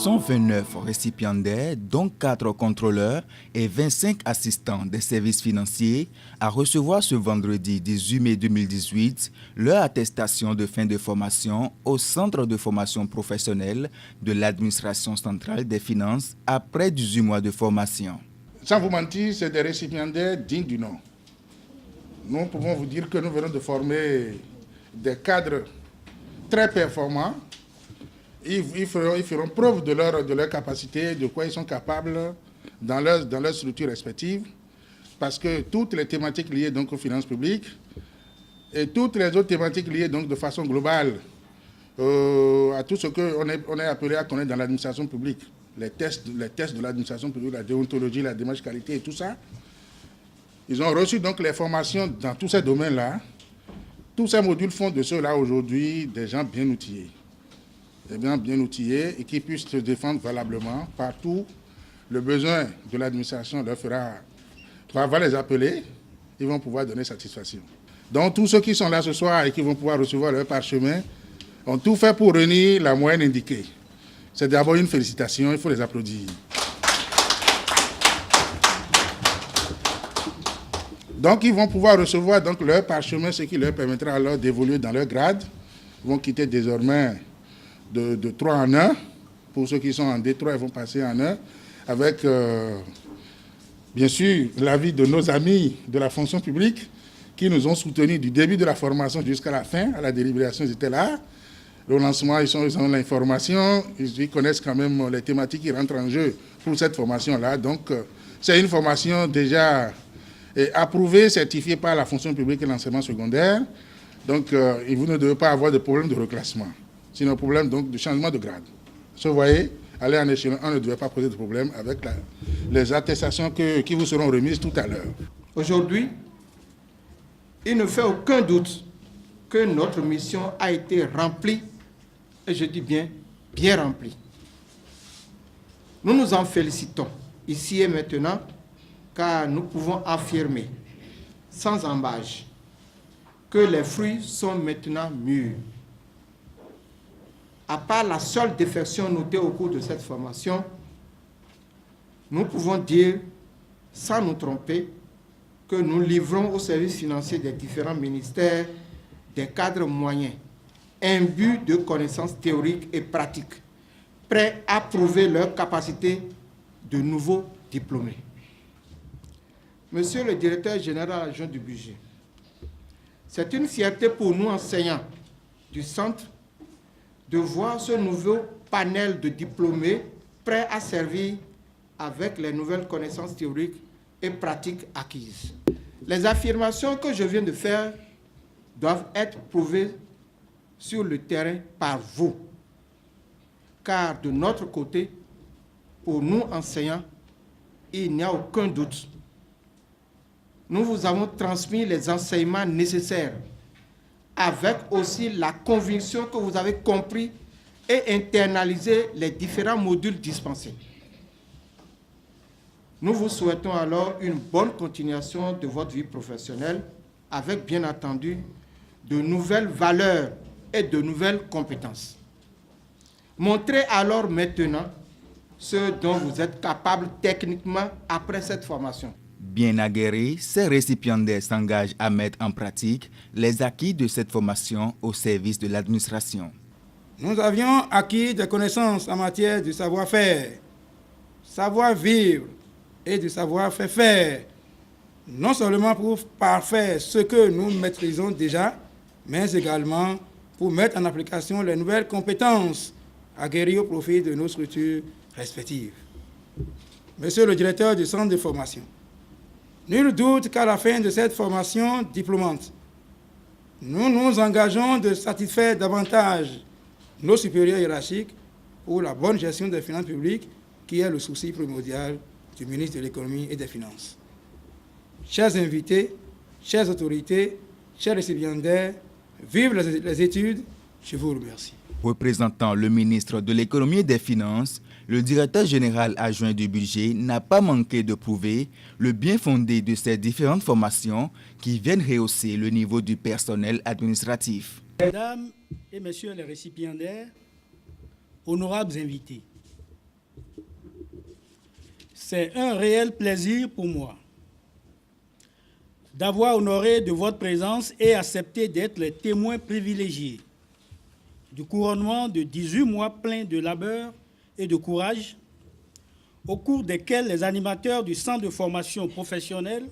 sont 29 récipiendaires, dont 4 contrôleurs et 25 assistants des services financiers, à recevoir ce vendredi 18 mai 2018 leur attestation de fin de formation au Centre de formation professionnelle de l'administration centrale des finances après 18 mois de formation. Sans vous mentir, c'est des récipiendaires dignes du nom. Nous pouvons vous dire que nous venons de former des cadres très performants. Ils feront preuve de leur capacité, de quoi ils sont capables dans leurs structures respectives, parce que toutes les thématiques liées donc aux finances publiques et toutes les autres thématiques liées donc de façon globale à tout ce qu'on est appelé à connaître dans l'administration publique, les tests de l'administration publique, la déontologie, la démarche qualité et tout ça. Ils ont reçu donc les formations dans tous ces domaines-là. Tous ces modules font de ceux-là aujourd'hui des gens bien outillés. Bien outillés et qui puissent se défendre valablement partout. Le besoin de l'administration leur va les appeler, ils vont pouvoir donner satisfaction. Donc tous ceux qui sont là ce soir et qui vont pouvoir recevoir leur parchemin ont tout fait pour réunir la moyenne indiquée. C'est d'abord une félicitation, il faut les applaudir. Donc ils vont pouvoir recevoir donc leur parchemin, ce qui leur permettra alors d'évoluer dans leur grade. Ils vont quitter désormais de 3 en 1. Pour ceux qui sont en D3, ils vont passer en 1 avec, bien sûr, l'avis de nos amis de la fonction publique qui nous ont soutenus du début de la formation jusqu'à la fin. À la délibération, ils étaient là. Au lancement, ils ont l'information. Ils connaissent quand même les thématiques qui rentrent en jeu pour cette formation-là. Donc, c'est une formation déjà approuvée, certifiée par la fonction publique et l'enseignement secondaire. Donc, vous ne devez pas avoir de problème de reclassement. C'est un problème donc de changement de grade. Vous voyez, aller en échelon 1 ne devait pas poser de problème avec les attestations qui vous seront remises tout à l'heure. Aujourd'hui, il ne fait aucun doute que notre mission a été remplie, et je dis bien remplie. Nous nous en félicitons ici et maintenant, car nous pouvons affirmer, sans embâche, que les fruits sont maintenant mûrs. À part la seule défection notée au cours de cette formation, nous pouvons dire, sans nous tromper, que nous livrons aux services financiers des différents ministères des cadres moyens, imbus de connaissances théoriques et pratiques, prêts à prouver leur capacité de nouveaux diplômés. Monsieur le directeur général adjoint du budget, c'est une fierté pour nous enseignants du centre de voir ce nouveau panel de diplômés prêts à servir avec les nouvelles connaissances théoriques et pratiques acquises. Les affirmations que je viens de faire doivent être prouvées sur le terrain par vous. Car de notre côté, pour nous enseignants, il n'y a aucun doute. Nous vous avons transmis les enseignements nécessaires avec aussi la conviction que vous avez compris et internalisé les différents modules dispensés. Nous vous souhaitons alors une bonne continuation de votre vie professionnelle avec, bien entendu, de nouvelles valeurs et de nouvelles compétences. Montrez alors maintenant ce dont vous êtes capable techniquement après cette formation. Bien aguerris, ces récipiendaires s'engagent à mettre en pratique les acquis de cette formation au service de l'administration. Nous avions acquis des connaissances en matière de savoir-faire, savoir-vivre et de savoir-faire faire, non seulement pour parfaire ce que nous maîtrisons déjà, mais également pour mettre en application les nouvelles compétences acquéries au profit de nos structures respectives. Monsieur le directeur du centre de formation, nul doute qu'à la fin de cette formation diplômante, nous nous engageons de satisfaire davantage nos supérieurs hiérarchiques pour la bonne gestion des finances publiques, qui est le souci primordial du ministre de l'Économie et des Finances. Chers invités, chères autorités, chers récipiendaires, vive les études, je vous remercie. Représentant le ministre de l'Économie et des Finances, le directeur général adjoint du budget n'a pas manqué de prouver le bien fondé de ces différentes formations qui viennent rehausser le niveau du personnel administratif. Mesdames et messieurs les récipiendaires, honorables invités, C'est un réel plaisir pour moi d'avoir honoré de votre présence et accepté d'être les témoins privilégiés du couronnement de 18 mois pleins de labeur et de courage, au cours desquels les animateurs du Centre de formation professionnelle,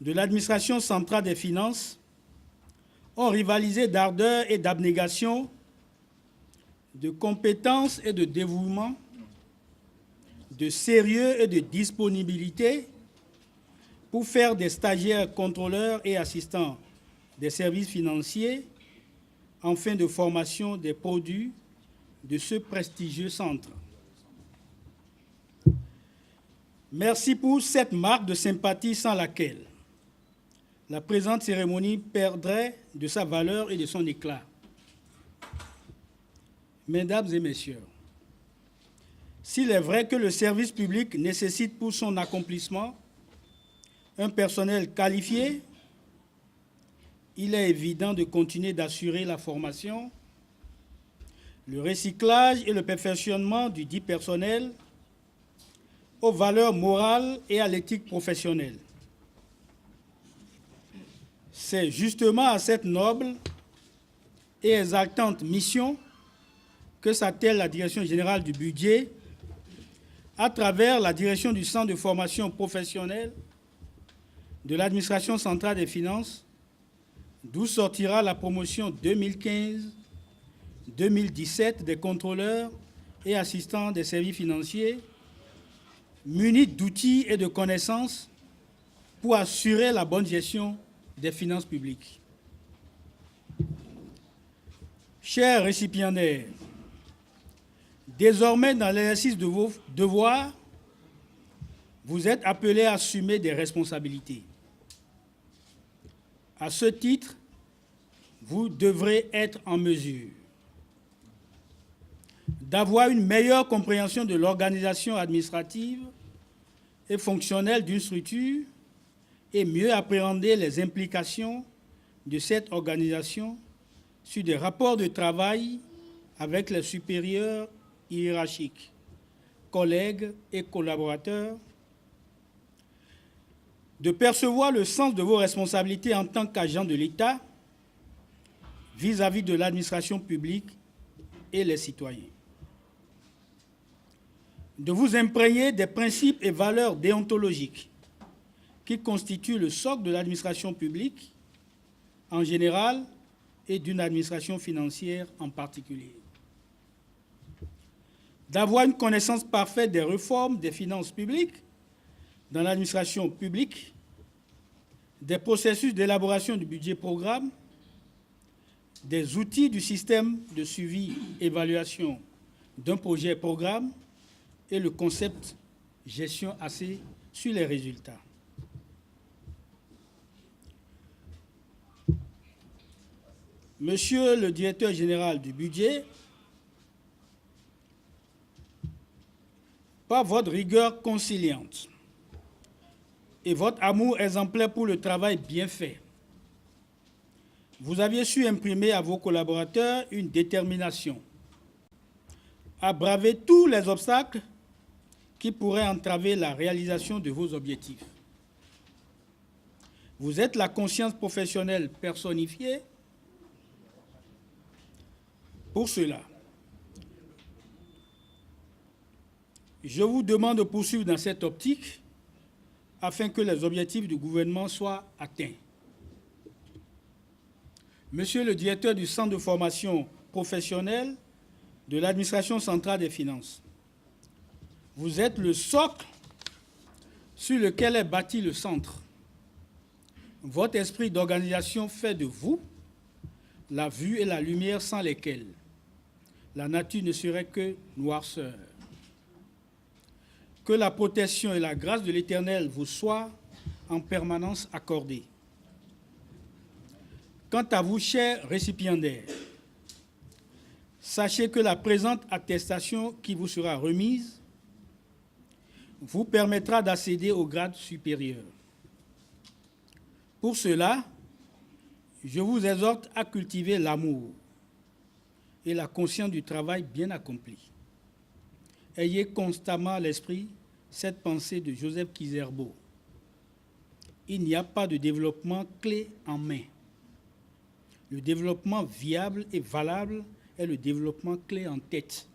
de l'administration centrale des finances, ont rivalisé d'ardeur et d'abnégation, de compétences et de dévouement, de sérieux et de disponibilité pour faire des stagiaires contrôleurs et assistants des services financiers en fin de formation des produits de ce prestigieux centre. Merci pour cette marque de sympathie sans laquelle la présente cérémonie perdrait de sa valeur et de son éclat. Mesdames et messieurs, s'il est vrai que le service public nécessite pour son accomplissement un personnel qualifié, il est évident de continuer d'assurer la formation, le recyclage et le perfectionnement du dit personnel aux valeurs morales et à l'éthique professionnelle. C'est justement à cette noble et exaltante mission que s'attelle la Direction générale du budget à travers la direction du Centre de formation professionnelle de l'administration centrale des finances, d'où sortira la promotion 2015-2017 des contrôleurs et assistants des services financiers, munis d'outils et de connaissances pour assurer la bonne gestion des finances publiques. Chers récipiendaires, désormais dans l'exercice de vos devoirs, vous êtes appelés à assumer des responsabilités. À ce titre, vous devrez être en mesure d'avoir une meilleure compréhension de l'organisation administrative et fonctionnelle d'une structure et mieux appréhender les implications de cette organisation sur des rapports de travail avec les supérieurs hiérarchiques, collègues et collaborateurs, de percevoir le sens de vos responsabilités en tant qu'agent de l'État vis-à-vis de l'administration publique et les citoyens, de vous imprégner des principes et valeurs déontologiques qui constituent le socle de l'administration publique en général et d'une administration financière en particulier, d'avoir une connaissance parfaite des réformes des finances publiques dans l'administration publique, des processus d'élaboration du budget programme, des outils du système de suivi-évaluation d'un projet programme et le concept gestion axée sur les résultats. Monsieur le directeur général du budget, par votre rigueur conciliante et votre amour exemplaire pour le travail bien fait, vous aviez su imprimer à vos collaborateurs une détermination à braver tous les obstacles qui pourraient entraver la réalisation de vos objectifs. Vous êtes la conscience professionnelle personnifiée. Pour cela, je vous demande de poursuivre dans cette optique afin que les objectifs du gouvernement soient atteints. Monsieur le directeur du Centre de formation professionnelle de l'administration centrale des finances, vous êtes le socle sur lequel est bâti le centre. Votre esprit d'organisation fait de vous la vue et la lumière sans lesquelles la nature ne serait que noirceur. Que la protection et la grâce de l'Éternel vous soient en permanence accordées. Quant à vous, chers récipiendaires, sachez que la présente attestation qui vous sera remise vous permettra d'accéder au grade supérieur. Pour cela, je vous exhorte à cultiver l'amour et la conscience du travail bien accompli. Ayez constamment à l'esprit cette pensée de Joseph Kizerbo. Il n'y a pas de développement clé en main. Le développement viable et valable est le développement clé en tête.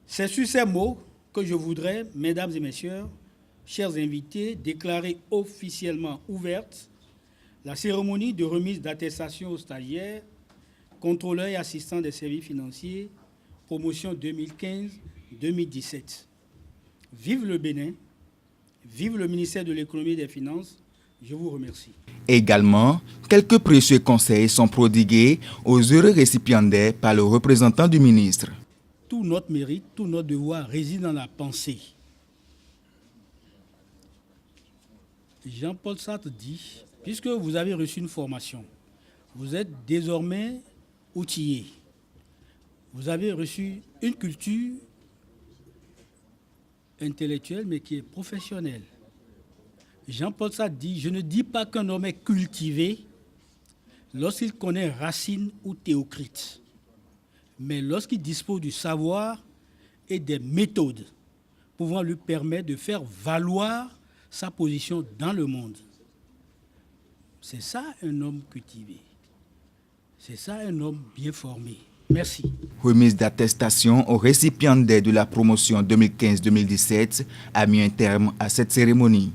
C'est sur ces mots que je voudrais, mesdames et messieurs, chers invités, déclarer officiellement ouverte la cérémonie de remise d'attestation aux stagiaires, contrôleurs et assistants des services financiers, promotion 2015-2017. Vive le Bénin, vive le ministère de l'économie et des finances, je vous remercie. Également, quelques précieux conseils sont prodigués aux heureux récipiendaires par le représentant du ministre. Tout notre mérite, tout notre devoir réside dans la pensée. Jean-Paul Sartre dit, puisque vous avez reçu une formation, vous êtes désormais outillé. Vous avez reçu une culture intellectuelle, mais qui est professionnelle. Jean-Paul Sartre dit, je ne dis pas qu'un homme est cultivé lorsqu'il connaît Racine ou Théocrite, mais lorsqu'il dispose du savoir et des méthodes pouvant lui permettre de faire valoir sa position dans le monde. C'est ça un homme cultivé. C'est ça un homme bien formé. Merci. Remise d'attestation aux récipiendaires de la promotion 2015-2017 a mis un terme à cette cérémonie.